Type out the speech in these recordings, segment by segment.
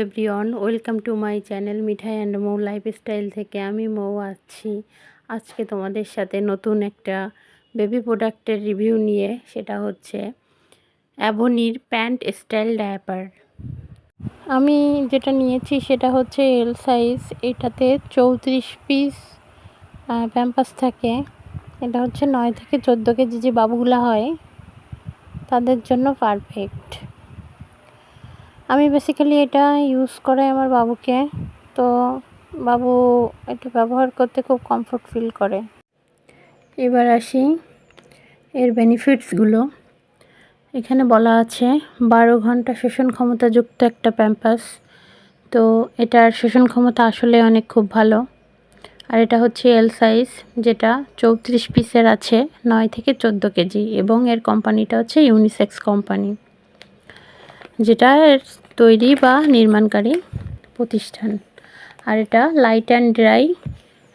Everyone, welcome to my channel Mithai and Mou lifestyle থেকে আমি মৌ আছি। আজকে তোমাদের সাথে নতুন একটা বেবি প্রোডাক্টের রিভিউ নিয়ে, সেটা হচ্ছে অ্যাভনির প্যান্ট স্টাইল ডায়াপার। আমি যেটা নিয়েছি সেটা হচ্ছে এল সাইজ। এটাতে 34 পিস প্যাম্পাস থাকে। এটা হচ্ছে 9 থেকে 14 কেজি যে বাবুগুলা হয় তাদের জন্য পারফেক্ট। আমি বেসিক্যালি এটা ইউজ করাই আমার বাবুকে, তো বাবু এটা ব্যবহার করতে খুব কমফোর্ট ফিল করে। এবার আসি এর বেনিফিটসগুলো। এখানে বলা আছে 12 ঘন্টা শোষণ ক্ষমতাযুক্ত একটা প্যাম্পাস। তো এটার শোষণ ক্ষমতা আসলে অনেক খুব ভালো। আর এটা হচ্ছে এল সাইজ, যেটা 34 পিসের আছে, 9 থেকে 14 কেজি, এবং এর কোম্পানিটা হচ্ছে ইউনিসেক্স কোম্পানি, যেটা তৈরি বা নির্মাণকারী প্রতিষ্ঠান। আর এটা লাইট অ্যান্ড ড্রাই,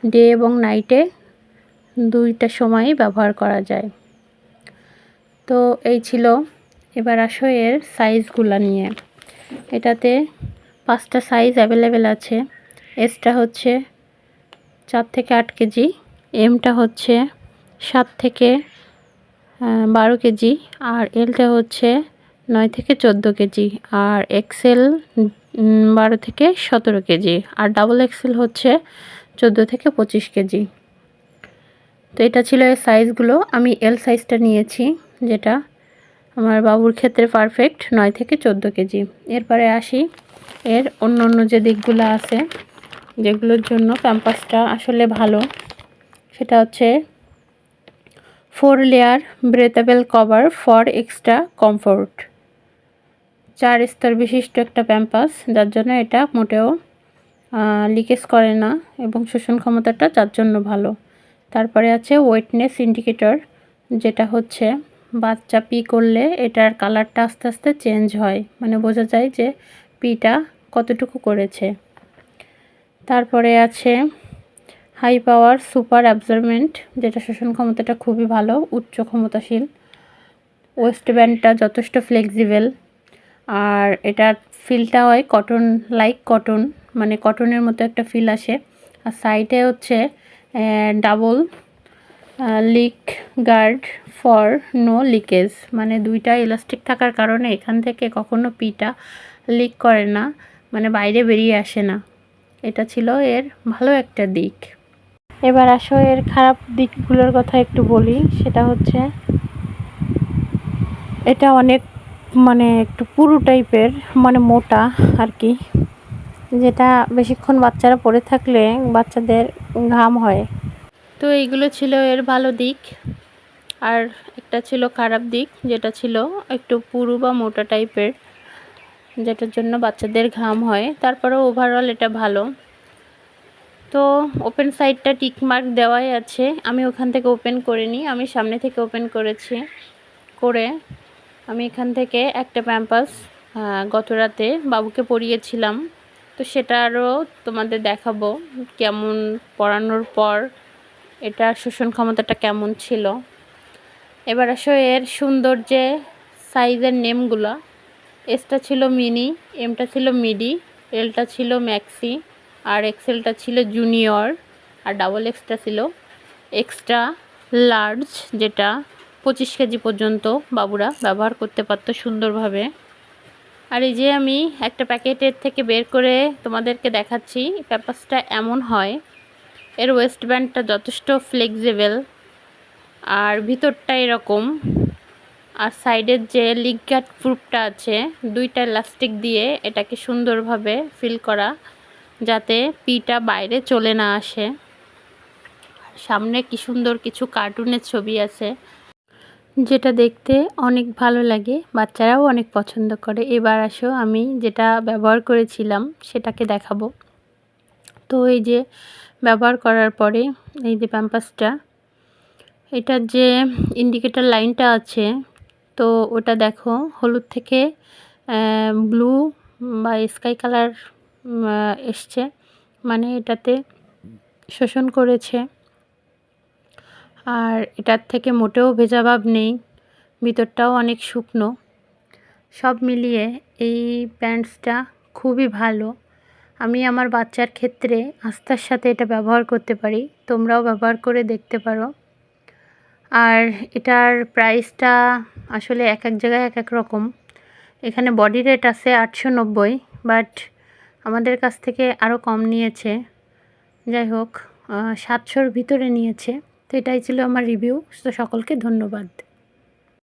ডে এবং নাইটে দুইটা সময়ই ব্যবহার করা যায়। তো এই ছিল। এবার আসো এর সাইজগুলো নিয়ে। এটাতে 5টা সাইজ অ্যাভেলেবেল আছে। এসটা হচ্ছে 4 থেকে 8 কেজি, এমটা হচ্ছে 7 থেকে 12 কেজি, আর এলটা হচ্ছে 9 থেকে 14 কেজি, আর এক্সেল 12 থেকে 17 কেজি, আর ডাবল এক্সেল হচ্ছে 14 থেকে 25 কেজি। তো এটা ছিল এর সাইজগুলো। আমি এল সাইজটা নিয়েছি, যেটা আমার বাবুর ক্ষেত্রে পারফেক্ট, 9 থেকে 14 কেজি। এরপরে আসি এর অন্য যে দিকগুলো আছে, যেগুলোর জন্য প্যাম্পাসটা আসলে ভালো। সেটা হচ্ছে 4 layer breathable cover for extra comfort. 4 স্তর বিশিষ্ট একটা প্যাম্পাস, যার জন্য এটা মোটেও লিকেজ করে না, এবং শোষণ ক্ষমতাটা যার জন্য ভালো। তারপরে আছে ওয়েটনেস ইন্ডিকেটর, যেটা হচ্ছে বাচ্চা পি করলে এটার কালারটা আস্তে আস্তে চেঞ্জ হয়, মানে বোঝা যায় যে পিটা কতটুকু করেছে। তারপরে আছে হাই পাওয়ার সুপার অ্যাবজর্বেন্ট, যেটা শোষণ ক্ষমতাটা খুবই ভালো, উচ্চ ক্ষমতাশীল। ওয়েস্ট ব্যান্ডটা যথেষ্ট ফ্লেক্সিবল, আর এটার ফিলটা হয় কটন লাইক কটন, মানে কটনের মতো একটা ফিল আসে। আর সাইডে হচ্ছে double leak guard for no leakage, মানে দুইটা ইলাস্টিক থাকার কারণে এখান থেকে কখনো পিটা লিক করে না, মানে বাইরে বেরিয়ে আসে না। এটা ছিল এর ভালো একটা দিক। এবার আসো এর খারাপ দিকগুলোর কথা একটু বলি। সেটা হচ্ছে এটা অনেক একটু পুরু টাইপের, মোটা আর কি, যেটা বেশিক্ষণ বাচ্চারা পরে থাকলে বাচ্চাদের ঘাম হয়। তো এইগুলো ছিল এর ভালো দিক। আর একটা ছিল খারাপ দিক, যেটা ছিল একটু পুরু বা মোটা টাইপের, যেটার জন্য বাচ্চাদের ঘাম হয়। তারপরেও ওভারঅল এটা ভালো। তো ওপেন সাইডটা টিকমার্ক দেওয়াই আছে, আমি ওখান থেকে ওপেন করিনি, আমি সামনে থেকে ওপেন করেছি। আমি এখান থেকে একটা প্যাম্পাস গত রাতে বাবুকে পরিয়েছিলাম, তো সেটা আরও তোমাদের দেখাবো কেমন পরানোর পর এটার শোষণ ক্ষমতাটা কেমন ছিল। এবার আসো এর সুন্দর যে সাইজের নেমগুলো। এসটা ছিল মিনি, এমটা ছিল মিডি, এলটা ছিল ম্যাক্সি, আর এক্সেলটা ছিল জুনিয়র, আর ডাবল এক্সটা ছিল এক্সট্রা লার্জ, যেটা 25 কেজি পর্যন্ত বাবুরা ব্যবহার করতে পারতো সুন্দরভাবে। আর এই যে আমি একটা প্যাকেটের থেকে বের করে তোমাদেরকে দেখাচ্ছি, প্যাম্পাসটা এমন হয়। এর ওয়েস্ট ব্যান্ডটা যথেষ্ট ফ্লেক্সিবল, আর ভিতরটা এরকম, আর সাইডের যে লিক গার্ড প্রুফটা আছে, দুইটা ইলাস্টিক দিয়ে এটাকে সুন্দরভাবে ফিল করা, যাতে পিটা বাইরে চলে না আসে। সামনে কি সুন্দর কিছু কার্টুনের ছবি আছে, যেটা দেখতে অনেক ভালো লাগে, বাচ্চারাও অনেক পছন্দ করে। এবার আসো আমি যেটা ব্যবহার করেছিলাম সেটাকে দেখাবো। তো এই যে ব্যবহার করার পরে এই যে প্যাম্পাসটা, এটার যে ইন্ডিকেটর লাইনটা আছে, তো ওটা দেখো হলুদ থেকে ব্লু বা স্কাই কালার এসছে, মানে এটাতে শোষণ করেছে। আর এটার থেকে মোটেও ভেজা ভাব নেই, ভিতরটাও অনেক শুকনো। সব মিলিয়ে এই প্যান্টসটা খুবই ভালো। আমি আমার বাচ্চার ক্ষেত্রে আস্থার সাথে এটা ব্যবহার করতে পারি, তোমরাও ব্যবহার করে দেখতে পারো। আর এটার প্রাইসটা আসলে এক এক জায়গায় এক এক রকম। এখানে বডি রেট আছে 890, বাট আমাদের কাছ থেকে আরও কম নিয়েছে। যাই হোক, 700-র ভিতরে নিয়েছে। তো এটাই ছিল আমার রিভিউ। তো সকলকে ধন্যবাদ।